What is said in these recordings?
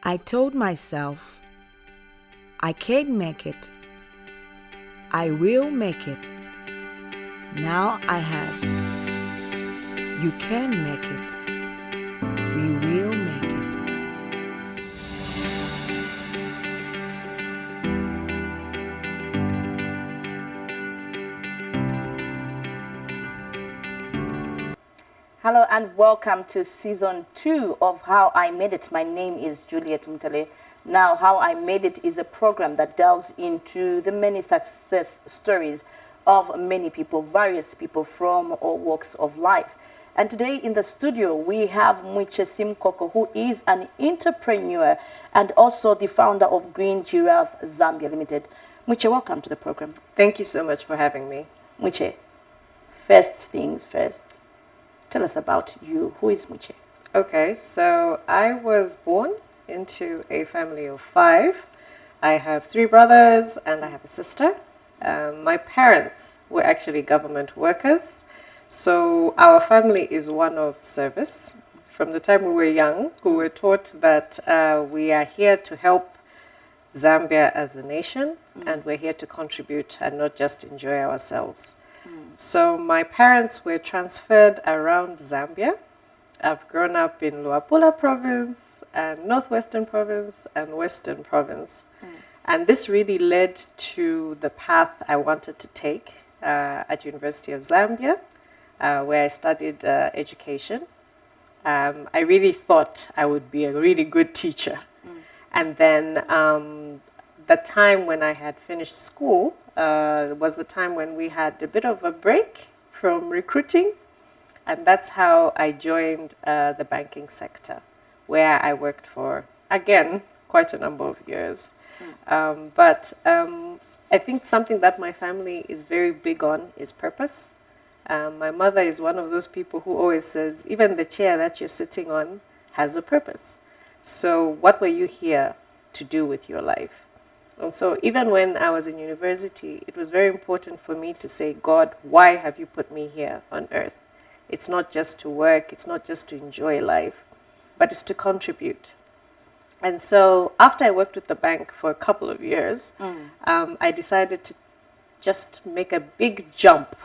I told myself, I can make it. I will make it. Now I have. You can make it. We will make it. Hello and welcome to season 2 of How I Made It. My name is Juliet Mutale. Now, How I Made It is a program that delves into the many success stories of many people, various people from all walks of life. And today in the studio, we have Mwiche Simkoko, who is an entrepreneur and also the founder of Green Giraffe Zambia Limited. Mwiche, welcome to the program. Thank you so much for having me. Mwiche, first things first. Tell us about you. Who is Mwiche? Okay, so I was born into a family of 5. I have 3 brothers and I have a sister. My parents were actually government workers. So our family is one of service. From the time we were young, we were taught that we are here to help Zambia as a nation, and we're here to contribute and not just enjoy ourselves. So my parents were transferred around Zambia. I've grown up in Luapula province and Northwestern province and Western province. And this really led to the path I wanted to take at University of Zambia, where I studied education. I really thought I would be a really good teacher. And then the time when I had finished school, was the time when we had a bit of a break from recruiting, and that's how I joined the banking sector, where I worked for, again, quite a number of years. But I think something that my family is very big on is purpose. My mother is one of those people who always says, even the chair that you're sitting on has a purpose. So what were you here to do with your life? And so even when I was in university, it was very important for me to say, God, why have you put me here on earth? It's not just to work, it's not just to enjoy life, but it's to contribute. And so after I worked with the bank for a couple of years, I decided to just make a big jump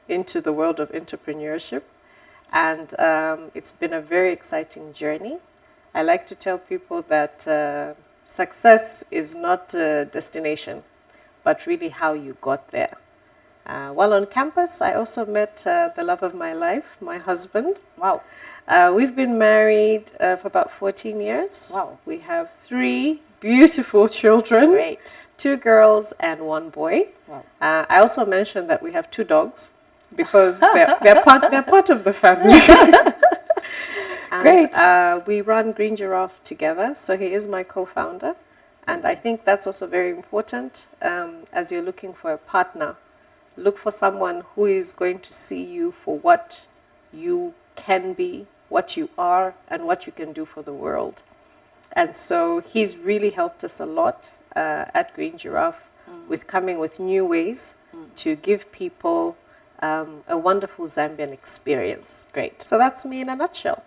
into the world of entrepreneurship. And it's been a very exciting journey. I like to tell people that success is not a destination, but really how you got there. While on campus, I also met the love of my life, my husband. Wow. We've been married for about 14 years. Wow. We have 3 beautiful children. Great. 2 girls and 1 boy. Wow. I also mentioned that we have 2 dogs because they're part of the family. And, Great. we run Green Giraffe together, so he is my co-founder. And I think that's also very important as you're looking for a partner. Look for someone who is going to see you for what you can be, what you are, and what you can do for the world. And so he's really helped us a lot at Green Giraffe with coming with new ways to give people a wonderful Zambian experience. Great. So that's me in a nutshell.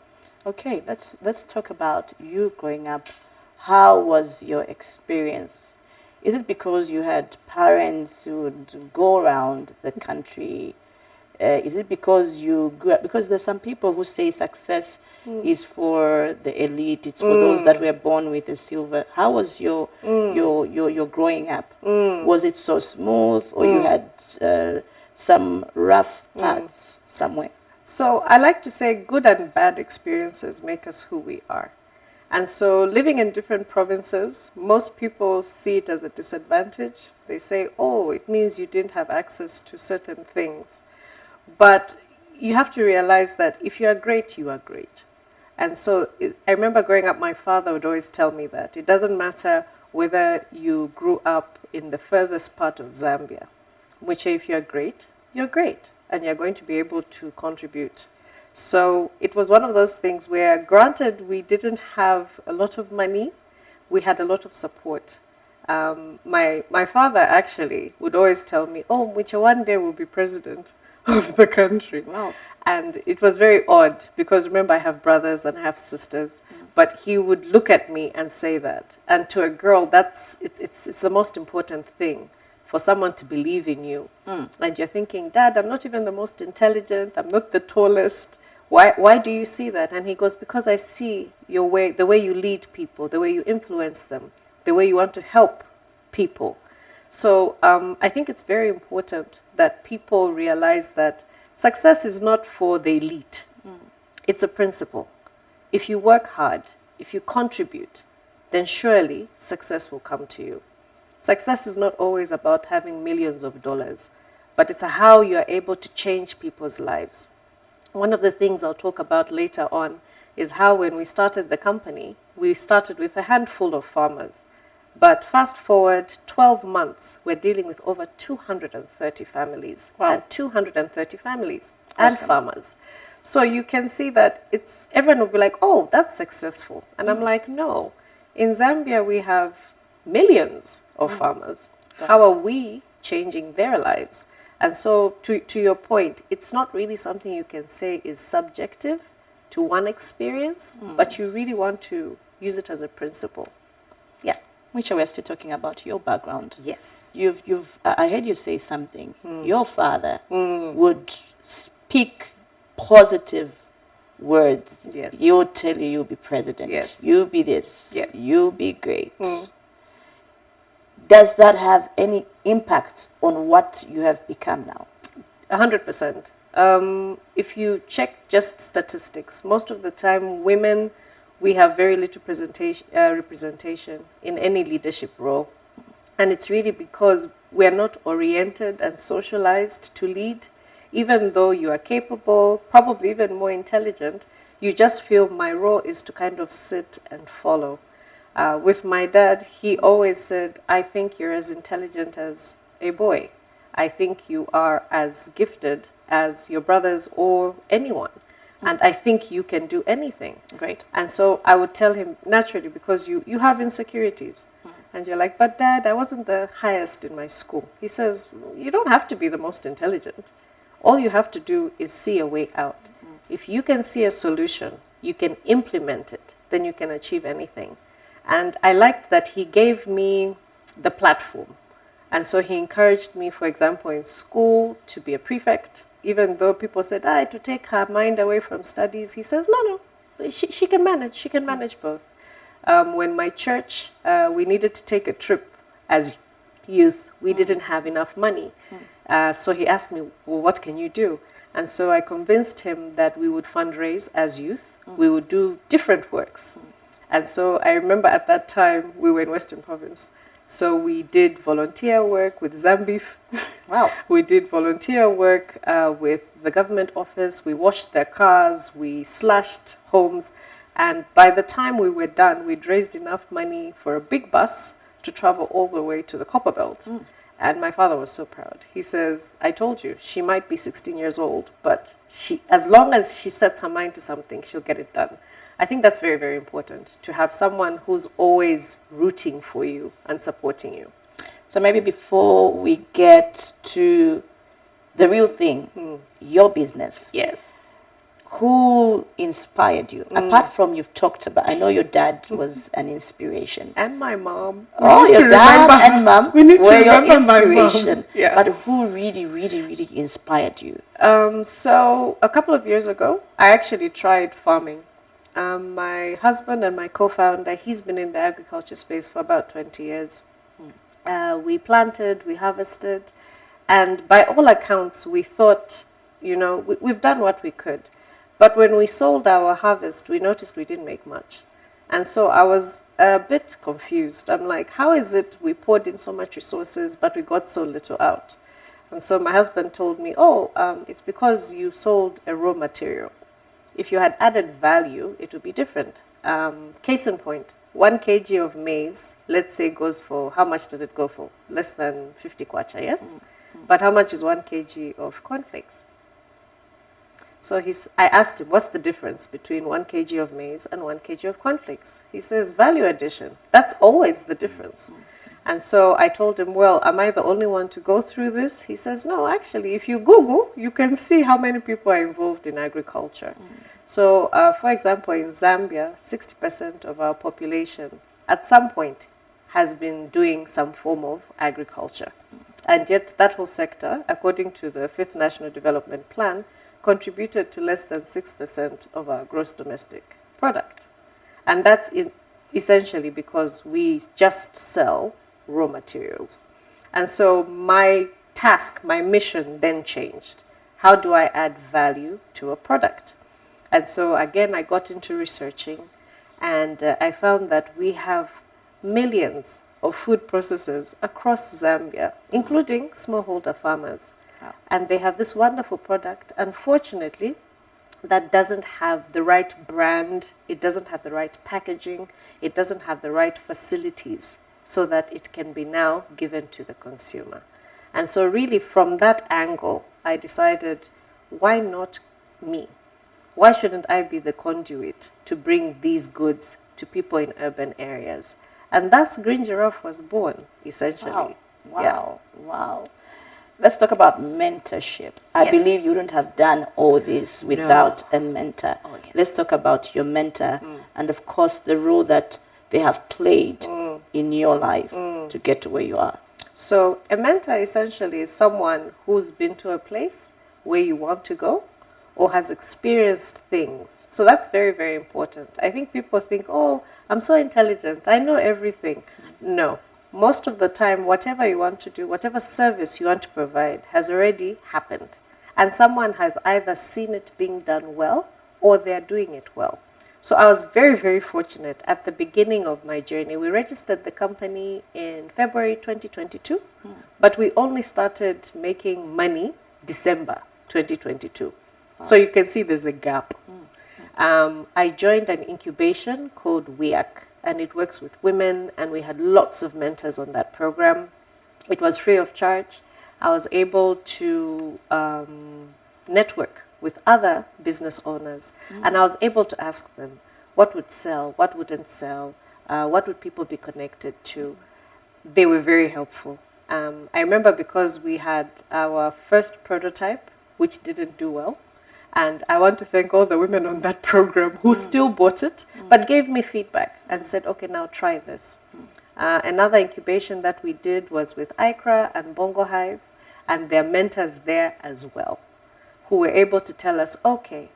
Okay, let's talk about you growing up. How was your experience? Is it because you had parents who would go around the country? Is it because you grew up? Because there's some people who say success is for the elite. It's for those that were born with a silver. How was your growing up? Was it so smooth, or you had some rough paths somewhere? So I like to say good and bad experiences make us who we are. And so living in different provinces, most people see it as a disadvantage. They say, oh, it means you didn't have access to certain things. But you have to realize that if you are great, you are great. And so I remember growing up, my father would always tell me that it doesn't matter whether you grew up in the furthest part of Zambia, which if you're great, and you're going to be able to contribute. So it was one of those things where, granted, we didn't have a lot of money, we had a lot of support. My father actually would always tell me, oh, Mwiche, one day will be president of the country. Wow. And it was very odd because remember, I have brothers and I have sisters, but he would look at me and say that. And to a girl, it's the most important thing, for someone to believe in you. And you're thinking, Dad, I'm not even the most intelligent, I'm not the tallest. Why do you see that? And he goes, because I see your way, the way you lead people, the way you influence them, the way you want to help people. So I think it's very important that people realize that success is not for the elite. It's a principle. If you work hard, if you contribute, then surely success will come to you. Success is not always about having millions of dollars, but it's how you are able to change people's lives. One of the things I'll talk about later on is how when we started the company, we started with a handful of farmers. But fast forward 12 months, we're dealing with over 230 families. Wow. And 230 families Awesome. and farmers. So you can see that everyone will be like, oh, that's successful. And I'm like, no. In Zambia, we have millions of farmers. How are we changing their lives? And so to your point, it's not really something you can say is subjective to one experience, but you really want to use it as a principle. Yeah. Which we're still talking about your background. Yes. I heard you say something. Your father would speak positive words. Yes. He would tell you, you'll be president. Yes. You'll be this. Yes. You'll be great. Does that have any impact on what you have become now? 100%. If you check just statistics, most of the time women, we have very little representation in any leadership role. And it's really because we are not oriented and socialized to lead. Even though you are capable, probably even more intelligent, you just feel my role is to kind of sit and follow. With my dad, he always said, I think you're as intelligent as a boy. I think you are as gifted as your brothers or anyone. And I think you can do anything. Great. And so I would tell him, naturally, because you have insecurities. And you're like, but Dad, I wasn't the highest in my school. He says, you don't have to be the most intelligent. All you have to do is see a way out. If you can see a solution, you can implement it, then you can achieve anything. And I liked that he gave me the platform. And so he encouraged me, for example, in school to be a prefect. Even though people said, to take her mind away from studies, he says, no, she can manage both. When my church, we needed to take a trip as youth, we didn't have enough money. So he asked me, well, what can you do? And so I convinced him that we would fundraise as youth. We would do different works. And so I remember at that time, we were in Western Province. So we did volunteer work with Zambif. Wow. We did volunteer work with the government office. We washed their cars. We slashed homes. And by the time we were done, we'd raised enough money for a big bus to travel all the way to the Copper Belt. And my father was so proud. He says, I told you, she might be 16 years old, but as long as she sets her mind to something, she'll get it done. I think that's very, very important, to have someone who's always rooting for you and supporting you. So maybe before we get to the real thing, your business. Yes. Who inspired you? Apart from you've talked about, I know your dad was an inspiration. And my mom. Oh, your dad and mom We need to were your remember my mom. inspiration. Yeah. But who really, really, really inspired you? So a couple of years ago, I actually tried farming. My husband and my co-founder, he's been in the agriculture space for about 20 years. We planted, we harvested, and by all accounts, we thought, we've done what we could. But when we sold our harvest, we noticed we didn't make much. And so I was a bit confused. I'm like, how is it we poured in so much resources, but we got so little out? And so my husband told me, it's because you sold a raw material. If you had added value, it would be different. Case in point, 1 kg of maize, let's say, goes for, how much does it go for? Less than 50 kwacha, yes? But how much is 1 kg of cornflakes? So I asked him, what's the difference between 1 kg of maize and 1 kg of cornflakes? He says, value addition. That's always the difference. And so I told him, well, am I the only one to go through this? He says, no, actually, if you Google, you can see how many people are involved in agriculture. So, for example, in Zambia, 60% of our population at some point has been doing some form of agriculture. And yet that whole sector, according to the Fifth National Development Plan, contributed to less than 6% of our gross domestic product. And that's essentially because we just sell raw materials. And so my task, my mission then changed. How do I add value to a product? And so again, I got into researching, and I found that we have millions of food processors across Zambia, including smallholder farmers. Wow. And they have this wonderful product. Unfortunately, that doesn't have the right brand, it doesn't have the right packaging, it doesn't have the right facilities so that it can be now given to the consumer. And so really from that angle, I decided, why not me? Why shouldn't I be the conduit to bring these goods to people in urban areas? And thus Green Giraffe was born, essentially. Wow. Wow. Yeah. Wow. Let's talk about mentorship. I Yes. believe you wouldn't have done all this without a mentor. Oh, yes. Let's talk about your mentor and, of course, the role that they have played in your life to get to where you are. So a mentor essentially is someone who's been to a place where you want to go or has experienced things. So that's very, very important. I think people think, oh, I'm so intelligent, I know everything. No. Most of the time, whatever you want to do, whatever service you want to provide has already happened. And someone has either seen it being done well or they're doing it well. So I was very, very fortunate at the beginning of my journey. We registered the company in February 2022, but we only started making money December 2022. So you can see there's a gap. I joined an incubation called WIAC, and it works with women, and we had lots of mentors on that program. It was free of charge. I was able to network with other business owners, and I was able to ask them what would sell, what wouldn't sell, what would people be connected to. They were very helpful. I remember because we had our first prototype, which didn't do well, and I want to thank all the women on that program who still bought it, but gave me feedback and said, okay, now try this. Another incubation that we did was with ICRA and Bongo Hive, and their mentors there as well, who were able to tell us, okay,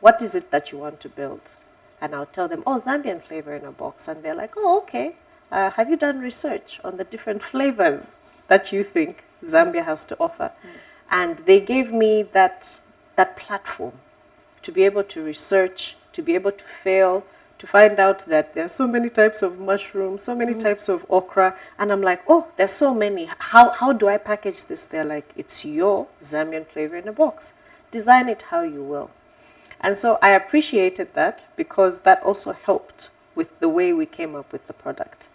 what is it that you want to build? And I'll tell them, oh, Zambian flavor in a box. And they're like, oh, okay. Have you done research on the different flavors that you think Zambia has to offer? And they gave me that platform to be able to research, to be able to fail, to find out that there are so many types of mushrooms, so many types of okra. And I'm like, oh, there's so many. How do I package this? They're like, it's your Zambian flavor in a box. Design it how you will. And so I appreciated that because that also helped with the way we came up with the product.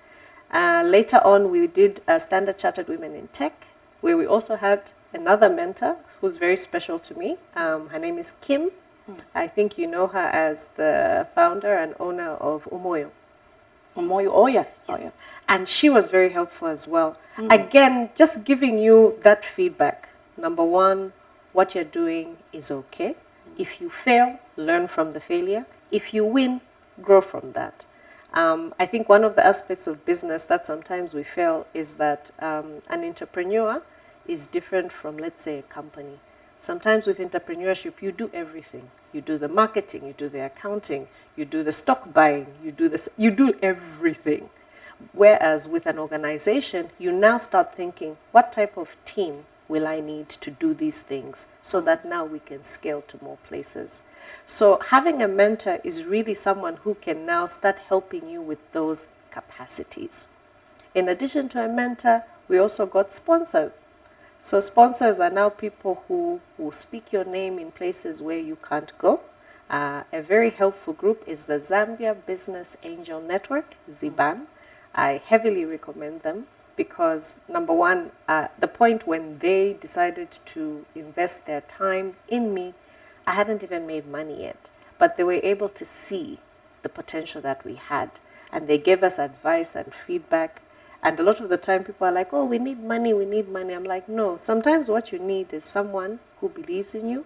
Later on, we did Standard Chartered Women in Tech, where we also had another mentor who's very special to me. Her name is Kim. I think you know her as the founder and owner of Umoyo. Umoyo, oh yeah. Yes. Oh, yeah. And she was very helpful as well. Again, just giving you that feedback. Number one, what you're doing is okay. If you fail, learn from the failure. If you win, grow from that. I think one of the aspects of business that sometimes we fail is that an entrepreneur is different from, let's say, a company. Sometimes with entrepreneurship, you do everything. You do the marketing, you do the accounting, you do the stock buying, you do everything. Whereas with an organization, you now start thinking, what type of team will I need to do these things so that now we can scale to more places? So having a mentor is really someone who can now start helping you with those capacities. In addition to a mentor, we also got sponsors. So sponsors are now people who will speak your name in places where you can't go. A very helpful group is the Zambia Business Angel Network, ZBAN. I heavily recommend them because, number one, the point when they decided to invest their time in me, I hadn't even made money yet, but they were able to see the potential that we had. And they gave us advice and feedback. And a lot of the time people are like, oh, we need money, we need money. I'm like, no, sometimes what you need is someone who believes in you,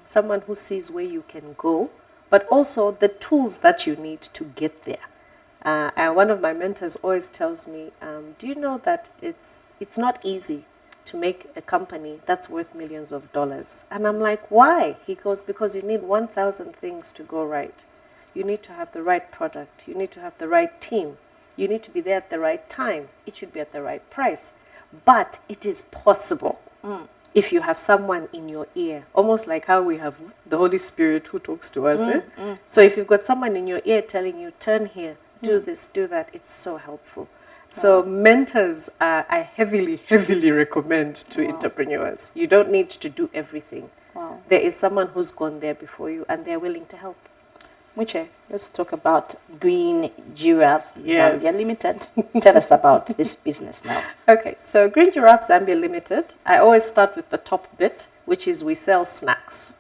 someone who sees where you can go, but also the tools that you need to get there. And one of my mentors always tells me, do you know that it's not easy to make a company that's worth millions of dollars? And I'm like, why? He goes, because you need 1,000 things to go right. You need to have the right product. You need to have the right team. You need to be there at the right time. It should be at the right price. But it is possible if you have someone in your ear, almost like how we have the Holy Spirit who talks to us. So if you've got someone in your ear telling you, turn here, do this, do that, it's so helpful. So mentors, I heavily, heavily recommend to entrepreneurs. You don't need to do everything. There is someone who's gone there before you and they're willing to help. Muche, let's talk about Green Giraffe Yes. Zambia Limited. Tell us about this business now. Okay, so Green Giraffe Zambia Limited, I always start with the top bit, which is we sell snacks.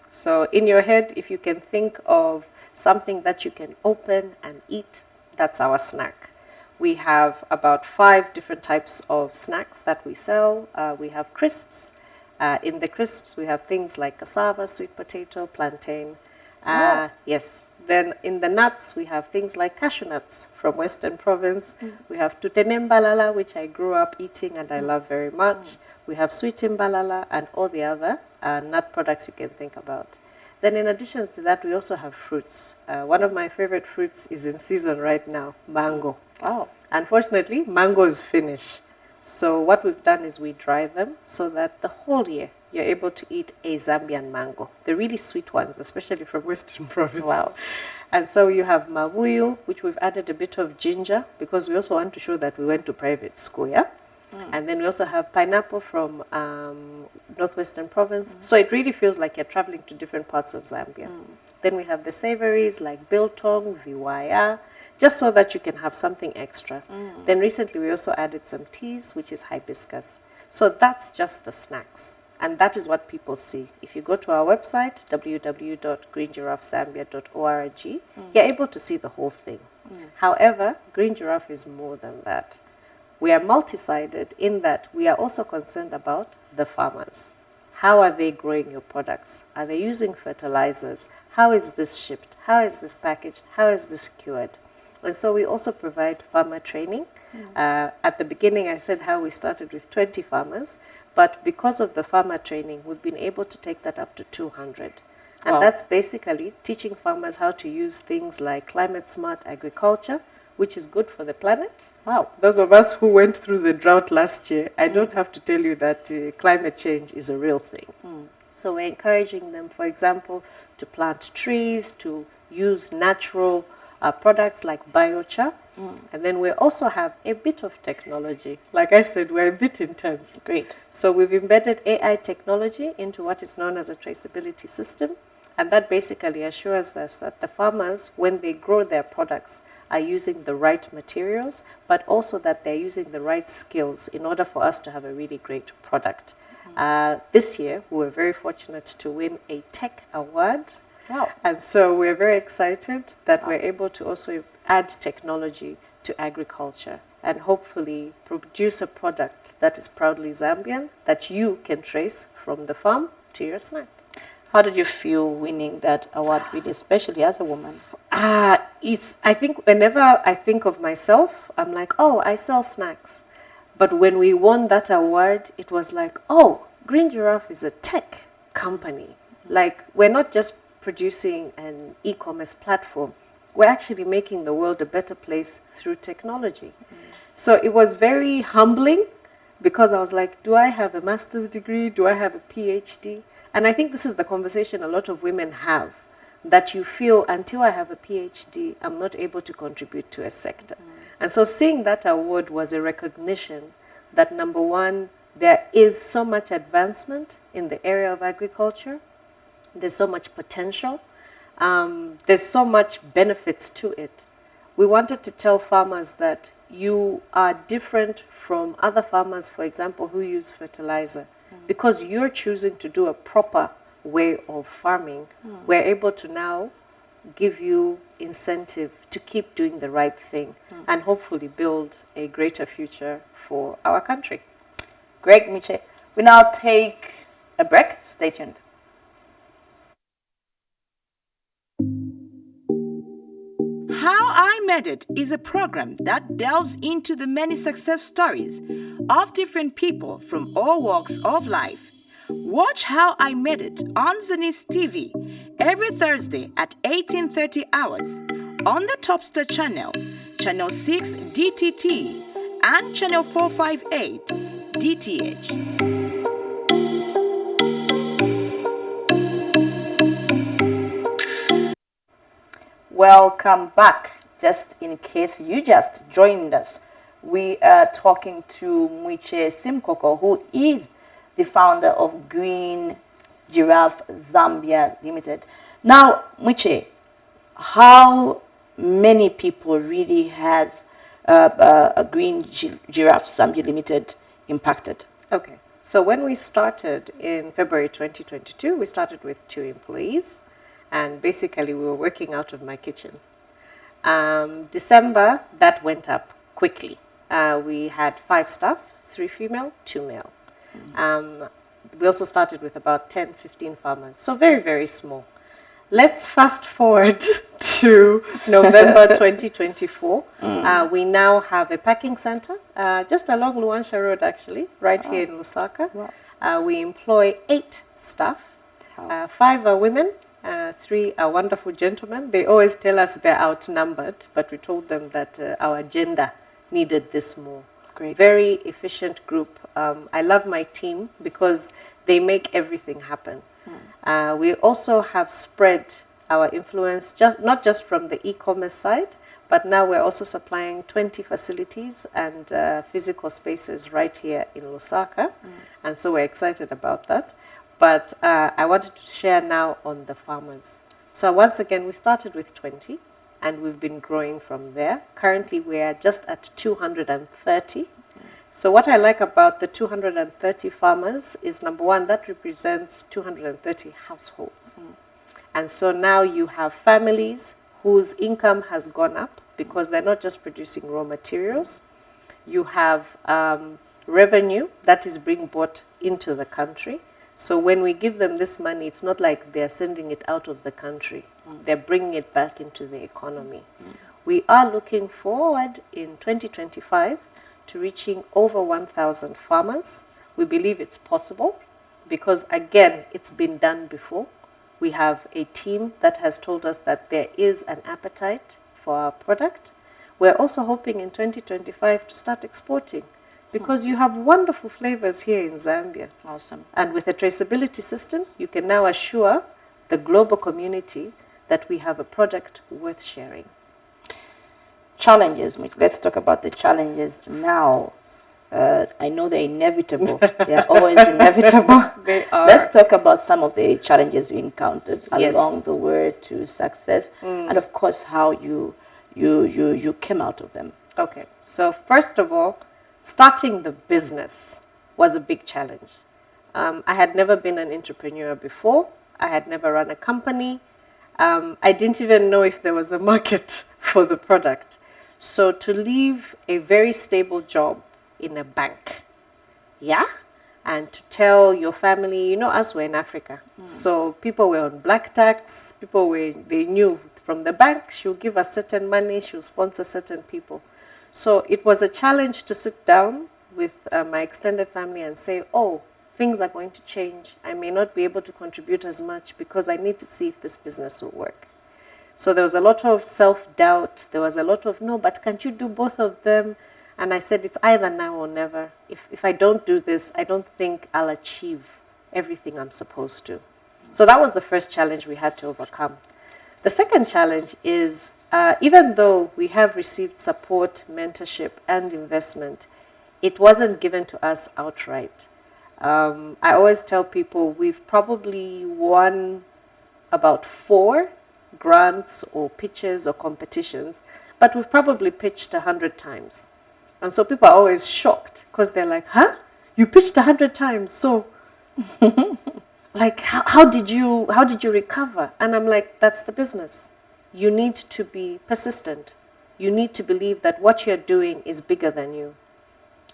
So in your head, if you can think of something that you can open and eat, that's our snack. We have about 5 different types of snacks that we sell. We have crisps. In the crisps, we have things like cassava, sweet potato, plantain. Yes. Then in the nuts, we have things like cashew nuts from Western Province. We have tutenembalala, which I grew up eating and I love very much. We have sweet imbalala and all the other nut products you can think about. Then in addition to that, we also have fruits. One of my favorite fruits is in season right now, mango. Wow. Unfortunately, mangoes finish. So what we've done is we dry them so that the whole year you're able to eat a Zambian mango. The really sweet ones, especially from Western Province. Wow. And so you have mabuyu, which we've added a bit of ginger because we also want to show that we went to private school, yeah? And then we also have pineapple from Northwestern Province. So it really feels like you're traveling to different parts of Zambia. Then we have the savories like biltong, viwaya, just so that you can have something extra. Then recently we also added some teas, which is hibiscus. So that's just the snacks. And that is what people see. If you go to our website, www.greengiraffezambia.org, you're able to see the whole thing. However, Green Giraffe is more than that. We are multi-sided in that we are also concerned about the farmers. How are they growing your products? Are they using fertilizers? How is this shipped? How is this packaged? How is this cured? And so we also provide farmer training. At the beginning, I said how we started with 20 farmers, but because of the farmer training, we've been able to take that up to 200. And Wow. that's basically teaching farmers how to use things like climate smart agriculture, which is good for the planet. Wow. Those of us who went through the drought last year, I don't have to tell you that climate change is a real thing. So we're encouraging them, for example, to plant trees, to use natural products like biochar. And then we also have a bit of technology. Like I said, we're a bit intense. Great. So we've embedded AI technology into what is known as a traceability system. And that basically assures us that the farmers, when they grow their products, are using the right materials, but also that they're using the right skills in order for us to have a really great product. This year, we were very fortunate to win a tech award. Wow. And so we're very excited that we're able to also add technology to agriculture and hopefully produce a product that is proudly Zambian, that you can trace from the farm to your snack. How did you feel winning that award, really, especially as a woman? I think whenever I think of myself, I'm like, oh, I sell snacks. But when we won that award, it was like, oh, Green Giraffe is a tech company. Like, we're not just producing an e-commerce platform. We're actually making the world a better place through technology. So it was very humbling because I was like, do I have a master's degree? Do I have a PhD? And I think this is the conversation a lot of women have, that you feel until I have a PhD, I'm not able to contribute to a sector. And so seeing that award was a recognition that, number one, there is so much advancement in the area of agriculture. There's so much potential. There's so much benefits to it. We wanted to tell farmers that you are different from other farmers, for example, who use fertilizer. Because you're choosing to do a proper way of farming, we're able to now give you incentive to keep doing the right thing and hopefully build a greater future for our country. Great, Miche. We now take a break. Stay tuned. How I Made It is a program that delves into the many success stories of different people from all walks of life. Watch How I Made It on Zenith TV every Thursday at 18:30 hours on the Topstar channel, channel 6 DTT, and channel 458 DTH. Welcome back. Just in case you just joined us, we are talking to Mwiche Simkoko, who is the founder of Green Giraffe Zambia Limited. Now, Mwiche, how many people really has a Green Giraffe Zambia Limited impacted? Okay, so when we started in February 2022, we started with 2 employees, and basically we were working out of my kitchen. December, that went up quickly. We had 5 staff, 3 female, 2 male. We also started with about 10, 15 farmers, so very, very small. Let's fast forward to November 2024. We now have a packing center just along Luansha Road, actually, right here in Lusaka. Wow. We employ 8 staff. 5 are women, 3 are wonderful gentlemen. They always tell us they're outnumbered, but we told them that our gender needed this more. Great. Very efficient group. I love my team because they make everything happen. We also have spread our influence, not just from the e-commerce side, but now we're also supplying 20 facilities and physical spaces right here in Lusaka. And so we're excited about that. But I wanted to share now on the farmers. So once again, we started with 20 and we've been growing from there. Currently, we are just at 230. So what I like about the 230 farmers is, number one, that represents 230 households. And so now you have families whose income has gone up because they're not just producing raw materials. You have revenue that is being brought into the country. So when we give them this money, it's not like they're sending it out of the country. They're bringing it back into the economy. We are looking forward in 2025 to reaching over 1,000 farmers. We believe it's possible because, again, it's been done before. We have a team that has told us that there is an appetite for our product. We're also hoping in 2025 to start exporting because you have wonderful flavors here in Zambia. Awesome. And with a traceability system, you can now assure the global community that we have a product worth sharing. Challenges, let's talk about the challenges now. I know they're inevitable. They're always inevitable. They are. Let's talk about some of the challenges you encountered Yes. along the way to success, and of course how you came out of them. Okay, so first of all, starting the business was a big challenge. I had never been an entrepreneur before. I had never run a company. I didn't even know if there was a market for the product. So to leave a very stable job in a bank, and to tell your family, us, we're in Africa. So people were on black tax, they knew from the bank, she'll give us certain money, she'll sponsor certain people. So it was a challenge to sit down with my extended family and say, oh, things are going to change. I may not be able to contribute as much because I need to see if this business will work. So there was a lot of self-doubt. There was a lot of, no, but can't you do both of them? And I said, it's either now or never. If I don't do this, I don't think I'll achieve everything I'm supposed to. So that was the first challenge we had to overcome. The second challenge is, even though we have received support, mentorship, and investment, it wasn't given to us outright. I always tell people we've probably won about 4 grants or pitches or competitions, but we've probably pitched 100 times. And so people are always shocked because they're like, huh? You pitched 100 times, so like how did you recover? And I'm like, that's the business. you need to be persistent. You need to believe that what you're doing is bigger than you.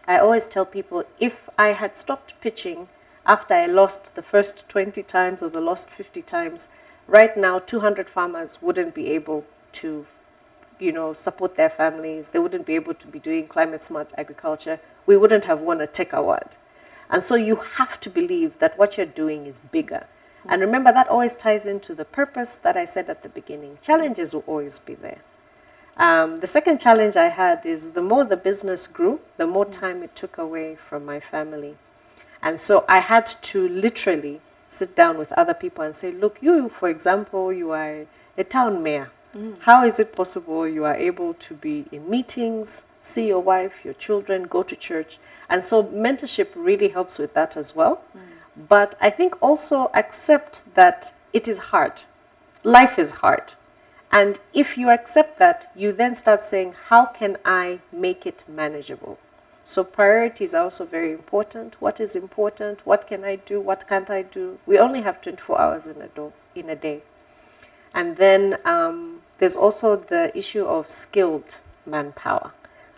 I always tell people, if I had stopped pitching after I lost the first 20 times or the last 50 times, right now 200 farmers wouldn't be able to, support their families. They wouldn't be able to be doing climate smart agriculture. We wouldn't have won a tech award. And so you have to believe that what you're doing is bigger. And remember, that always ties into the purpose that I said at the beginning. Challenges will always be there. The second challenge I had is the more the business grew, the more time it took away from my family. And so I had to literally sit down with other people and say, look, you, for example, you are a town mayor. How is it possible you are able to be in meetings, see your wife, your children, go to church? And so mentorship really helps with that as well. But I think also accept that it is hard. Life is hard. And if you accept that, you then start saying, how can I make it manageable? So priorities are also very important. What is important? What can I do? What can't I do? We only have 24 hours in a day. And then there's also the issue of skilled manpower.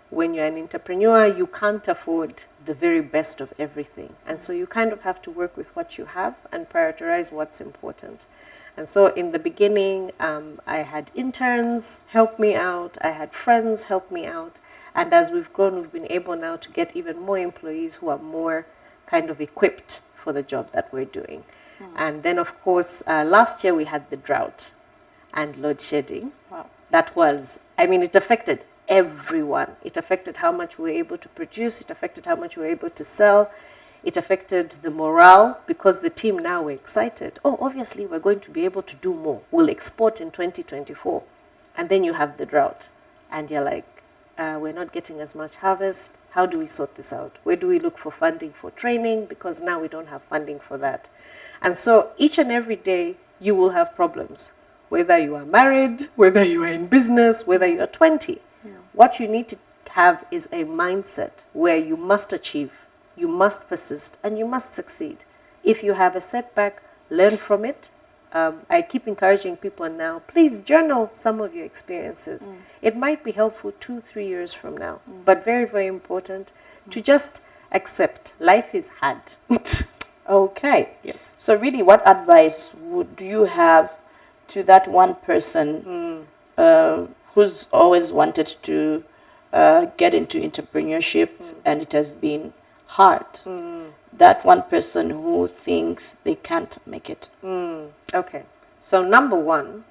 When you're an entrepreneur, you can't afford the very best of everything. And so you kind of have to work with what you have and prioritize what's important. And so in the beginning, I had interns help me out. I had friends help me out. And as we've grown, we've been able now to get even more employees who are more kind of equipped for the job that we're doing. And then, of course, last year we had the drought and load shedding. Wow. That was, it affected everyone. It affected how much we were able to produce. It affected how much we were able to sell. It affected the morale because the team now were excited. Oh, obviously, we're going to be able to do more. We'll export in 2024. And then you have the drought. And you're like, we're not getting as much harvest. How do we sort this out? Where do we look for funding for training? Because now we don't have funding for that. And so each and every day, you will have problems. Whether you are married, whether you are in business, whether you are 20. What you need to have is a mindset where you must achieve, you must persist, and you must succeed. If you have a setback, learn from it. I keep encouraging people now, please journal some of your experiences. It might be helpful 2-3 years from now, but very, very important to just accept life is hard. Okay. Yes. So really, what advice would you have to that one person who's always wanted to get into entrepreneurship and it has been hard? That one person who thinks they can't make it. Okay. So number one,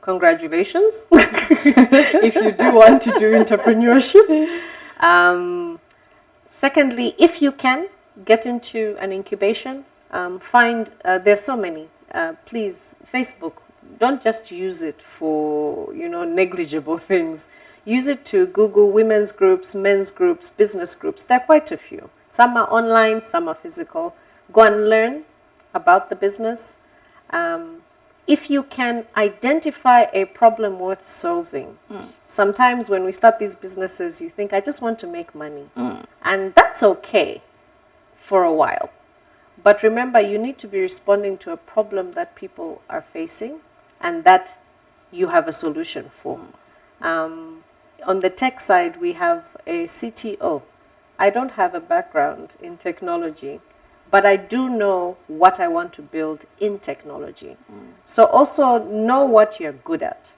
congratulations if you do want to do entrepreneurship. Secondly, if you can get into an incubation, there's so many. Please, Facebook, don't just use it for, negligible things. Use it to Google women's groups, men's groups, business groups. There are quite a few. Some are online, some are physical. Go and learn about the business. If you can identify a problem worth solving. Sometimes when we start these businesses, you think, I just want to make money. And that's okay for a while. But remember, you need to be responding to a problem that people are facing and that you have a solution for. On the tech side, we have a CTO. I don't have a background in technology, but I do know what I want to build in technology. So also know what you're good at.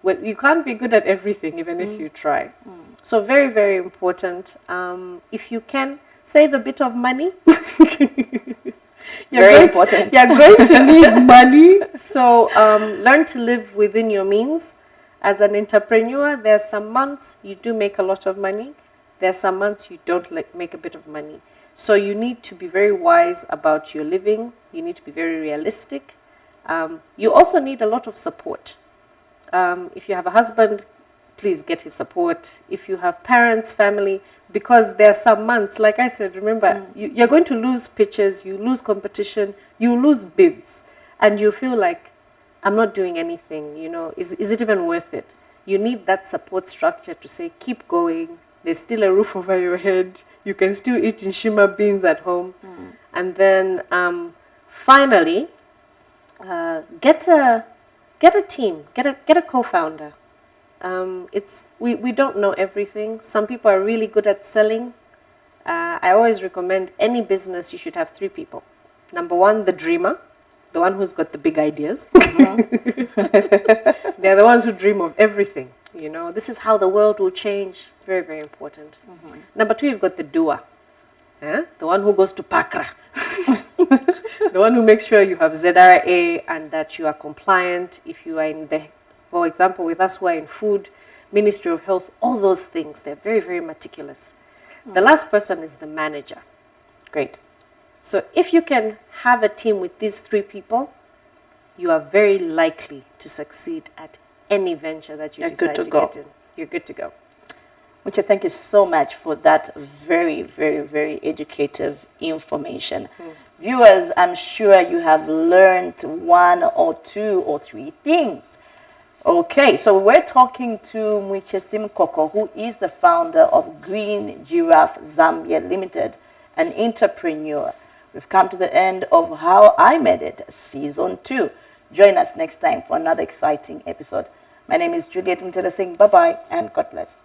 Well, you can't be good at everything, even if you try. So very, very important. If you can, save a bit of money. You're going to need money. So learn to live within your means. As an entrepreneur, there are some months you do make a lot of money. There are some months you don't make a bit of money. So you need to be very wise about your living. You need to be very realistic. You also need a lot of support. If you have a husband, please get his support. If you have parents, family, because there are some months, like I said, remember, you're going to lose pitches, you lose competition, you lose bids, and you feel like, I'm not doing anything, is it even worth it? You need that support structure to say, keep going, there's still a roof over your head, you can still eat nshima beans at home. And then finally, get a get a team, get a co-founder. We don't know everything. Some people are really good at selling. I always recommend any business, you should have 3 people. Number 1, the dreamer, the one who's got the big ideas. They're the ones who dream of everything. You know, this is how the world will change. Very, very important. Number 2, you've got the doer. The one who goes to Pakra. The one who makes sure you have ZRA and that you are compliant. If you are in the, for example, with us who are in food, Ministry of Health, all those things, they're very, very meticulous. The last person is the manager. Great. So if you can have a team with these 3 people, you are very likely to succeed at any venture that you decide to get in. You're good to go. Mucha, thank you so much for that very, very, very educative information. Viewers, I'm sure you have learned 1 or 2 or 3 things. Okay, so we're talking to Mwichesim Koko, who is the founder of Green Giraffe Zambia Limited, an entrepreneur. We've come to the end of How I Made It, Season 2. Join us next time for another exciting episode. My name is Juliet Mtela saying bye-bye and God bless.